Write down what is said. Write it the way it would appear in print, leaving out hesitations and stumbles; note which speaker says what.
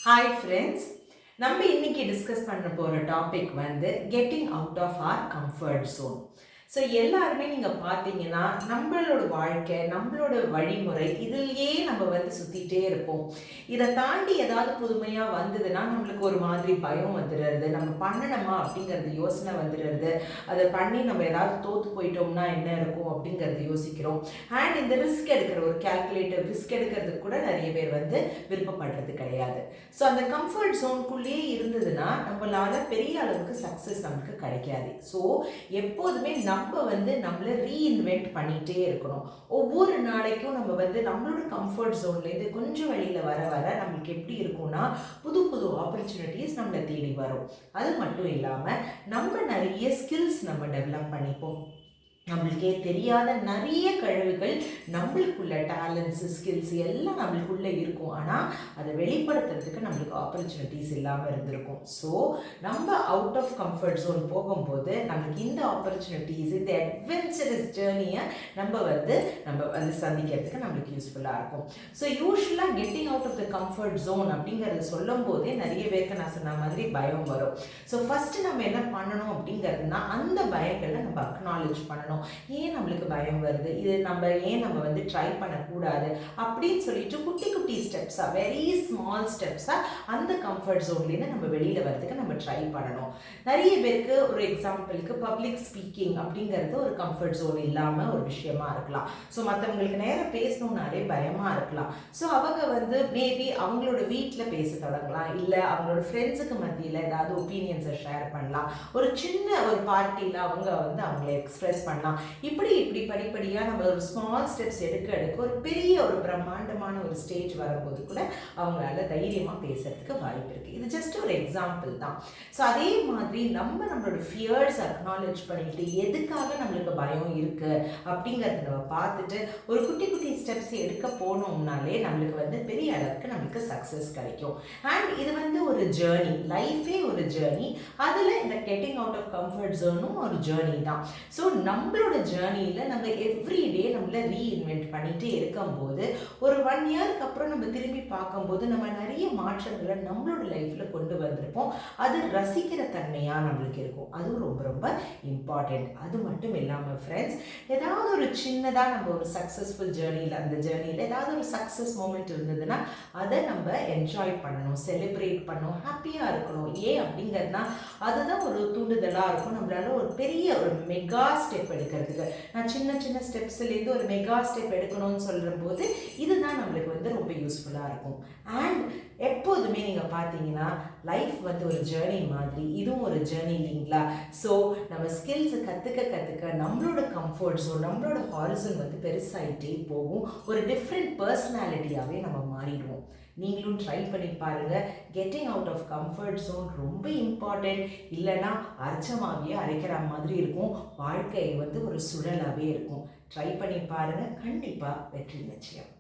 Speaker 1: Hi friends, நம்ம இன்னைக்கு discuss பண்ண போகிற டாபிக் வந்து getting out of our comfort zone. So எல்லாருமே நீங்கள் பார்த்தீங்கன்னா நம்மளோட வாழ்க்கை, நம்மளோட வழிமுறை இதிலேயே நம்ம வந்து சுற்றிட்டே இருப்போம். இதை தாண்டி ஏதாவது புதுமையாக வந்ததுன்னா நம்மளுக்கு ஒரு மாதிரி பயம் வந்துடுறது, நம்ம பண்ணணுமா அப்படிங்கிறது யோசனை வந்துடுறது, அதை பண்ணி நம்ம ஏதாவது தோற்று போயிட்டோம்னா என்ன இருக்கும் அப்படிங்கிறது யோசிக்கிறோம். அண்ட் இந்த ரிஸ்க் எடுக்கிற ஒரு கேல்குலேட்டிவ் ரிஸ்க் எடுக்கிறதுக்கு கூட நிறைய பேர் வந்து விருப்பப்படுறது கிடையாது. ஸோ அந்த கம்ஃபர்ட் ஜோனுக்குள்ளேயே இருந்ததுன்னா நம்மளால பெரிய அளவுக்கு சக்ஸஸ் நமக்கு கிடைக்காது. ஸோ எப்போதுமே நம்ம வந்து நம்மளை ரீஇன்வென்ட் பண்ணிகிட்டே இருக்கணும். ஒவ்வொரு நாளைக்கும் நம்ம வந்து நம்மளோட கம்ஃபர்ட் ஜோன்லேருந்து கொஞ்சம் வெளியில் வர வர நம்மளுக்கு எப்படி இருக்கும்னா புது புது ஆப்பர்ச்சுனிட்டிஸ் நம்மளை தேடி வரும். அது மட்டும் இல்லாமல் நம்ம நிறைய ஸ்கில்ஸ் நம்ம டெவலப் பண்ணிப்போம். நம்மளுக்கே தெரியாத நிறைய கழிவுகள் நம்மளுக்குள்ள டேலண்ட்ஸ், ஸ்கில்ஸ் எல்லாம் நம்மளுக்குள்ளே இருக்கும். ஆனால் அதை வெளிப்படுத்துறதுக்கு நம்மளுக்கு ஆப்பர்ச்சுனிட்டிஸ் இல்லாமல் இருந்திருக்கும். ஸோ நம்ம அவுட் ஆஃப் கம்ஃபர்ட் ஜோன் போகும்போது நம்மளுக்கு இந்த ஆப்பர்ச்சுனிட்டிஸ், இந்த அட்வென்ச்சரஸ் ஜேர்னியை நம்ம வந்து சந்திக்கிறதுக்கு நம்மளுக்கு யூஸ்ஃபுல்லாக இருக்கும். ஸோ யூஸ்வலாக getting out of the comfort zone அப்படிங்கிறது சொல்லும் போதே நிறைய பேருக்கு நான் சொன்ன மாதிரி பயம் வரும். ஸோ ஃபஸ்ட்டு நம்ம என்ன பண்ணணும் அப்படிங்கிறதுனா அந்த பயங்களை நம்ம அக்னாலேஜ் பண்ணணும். ஏன் நம்மளுக்கு பயம் வருது, இது நம்ம வந்து ட்ரை பண்ணக்கூடாது அப்படின்னு சொல்லிட்டு குட்டி குட்டி ஸ்டெப்ஸாக, வெரி ஸ்மால் ஸ்டெப்ஸாக அந்த கம்ஃபர்ட் ஜோன்லேருந்து நம்ம வெளியில் வரதுக்கு நம்ம ட்ரை பண்ணணும். நிறைய பேருக்கு ஒரு எக்ஸாம்பிளுக்கு பப்ளிக் ஸ்பீக்கிங் அப்படிங்கிறது ஒரு கம்ஃபர்ட் ஜோன் இல்லாமல் ஒரு விஷயமா இருக்கலாம். ஸோ மற்றவங்களுக்கு நேரம் பேசணுன்னாலே பயமாக இருக்கலாம். ஸோ அவங்க வந்து மேபி அவங்களோட வீட்டில் பேச தொடங்கலாம், இல்லை அவங்களோட ஃப்ரெண்ட்ஸுக்கு மத்தியில் ஏதாவது ஒப்பீனியன்ஸை ஷேர் பண்ணலாம், ஒரு சின்ன ஒரு பார்ட்டியில் அவங்க வந்து அவங்கள எக்ஸ்பிரஸ் பண்ணலாம். இப்படி படிப்படியாக நம்ம ஒரு ஸ்மால் ஸ்டெப்ஸ் எடுக்க ஒரு பெரிய ஒரு பிரம்மாண்டமான ஒரு ஸ்டேஜ் வரும்போது கூட அவங்களால தைரியமாக பேசுறதுக்கு வாய்ப்பு இருக்குது. இது ஜஸ்ட் ஒரு எக்ஸாம்பிள் தான். ஸோ அதே மாதிரி நம்மளோட ஃபியர்ஸ் அக்னாலேஜ் பண்ணிட்டு எதுக்காக நம்மளுக்கு பயம் இருக்குது அப்படிங்கிறத நம்ம பார்த்துட்டு ஒரு குட்டி குட்டி ஸ்டெப்ஸ் எடுக்க போனோம்னாலே நம்மளுக்கு வந்து பெரிய அளவுக்கு நம்மளுக்கு சக்ஸஸ் கிடைக்கும். அண்ட் இது வந்து ஒரு ஜேர்னி, லைஃபே ஒரு ஜேர்னி. அதில் இந்த கெட்டிங் அவுட் ஆஃப் கம்ஃபர்ட் ஜோனும் ஒரு ஜேர்னி தான். ஸோ நம்மளோட ஜேர்னியில் நம்ம எவ்ரிடே நம்மளை ரீஇன்வென்ட் பண்ணிகிட்டே இருக்கும்போது ஒரு 1 இயருக்கு அப்புறம் நம்ம திரும்பி பார்க்கும்போது நம்ம நிறைய மாற்றங்களை நம்மளோட லைஃப்பில் கொண்டு வந்திருப்போம். அது ரசிக்கிற தன்மையாக நம்மளுக்கு இருக்கும். அதுவும் ரொம்ப ரொம்ப இம்பார்ட்டண்ட். அது மட்டும் இல்லாமல் ஃப்ரெண்ட்ஸ், ஏதாவது ஒரு சின்னதாக நம்ம ஒரு சக்ஸஸ்ஃபுல் ஜேர்னியில், அந்த ஜேர்னியில் ஏதாவது ஒரு சக்ஸஸ் மூமெண்ட் இருந்ததுன்னா அதை நம்ம என்ஜாய் பண்ணணும், செலிப்ரேட் பண்ணணும், ஹாப்பியாக இருக்கணும். ஏன் அப்படிங்கிறதுனா அதுதான் ஒரு தூண்டுதலாக இருக்கும் நம்மளால ஒரு பெரிய ஒரு மெகா ஸ்டெப் எடுக்கிறதுக்கு. நான் சின்ன சின்ன ஸ்டெப்ஸ்லேருந்து ஒரு மெகா ஸ்டெப் எடுக்கணும்னு சொல்கிற போது இதுதான் நம்மளுக்கு வந்து ரொம்ப யூஸ்ஃபுல்லாக இருக்கும். அண்ட் எப்போதுமே நீங்கள் பார்த்தீங்கன்னா லைஃப் வந்து ஒரு ஜேர்னி மாதிரி, இதுவும் ஒரு ஜேர்னி இல்லைங்களா? ஸோ நம்ம ஸ்கில்ஸை கற்றுக்க நம்மளோட கம்ஃபர்ட் ஜோன், நம்மளோட ஹாரிசன் வந்து பெருசாகிட்டே போகும். ஒரு டிஃப்ரெண்ட் பர்சனாலிட்டியாகவே நம்ம மாறிடுவோம். நீங்களும் ட்ரை பண்ணி பாருங்கள். Getting out of comfort zone ரொம்ப இம்பார்ட்டண்ட். இல்லைன்னா அரைச்சமாகவே அரைக்கிற மாதிரி இருக்கும், வாழ்க்கை வந்து ஒரு சுழலாகவே இருக்கும். ட்ரை பண்ணி பாருங்கள், கண்டிப்பாக வெற்றி நிச்சயம்.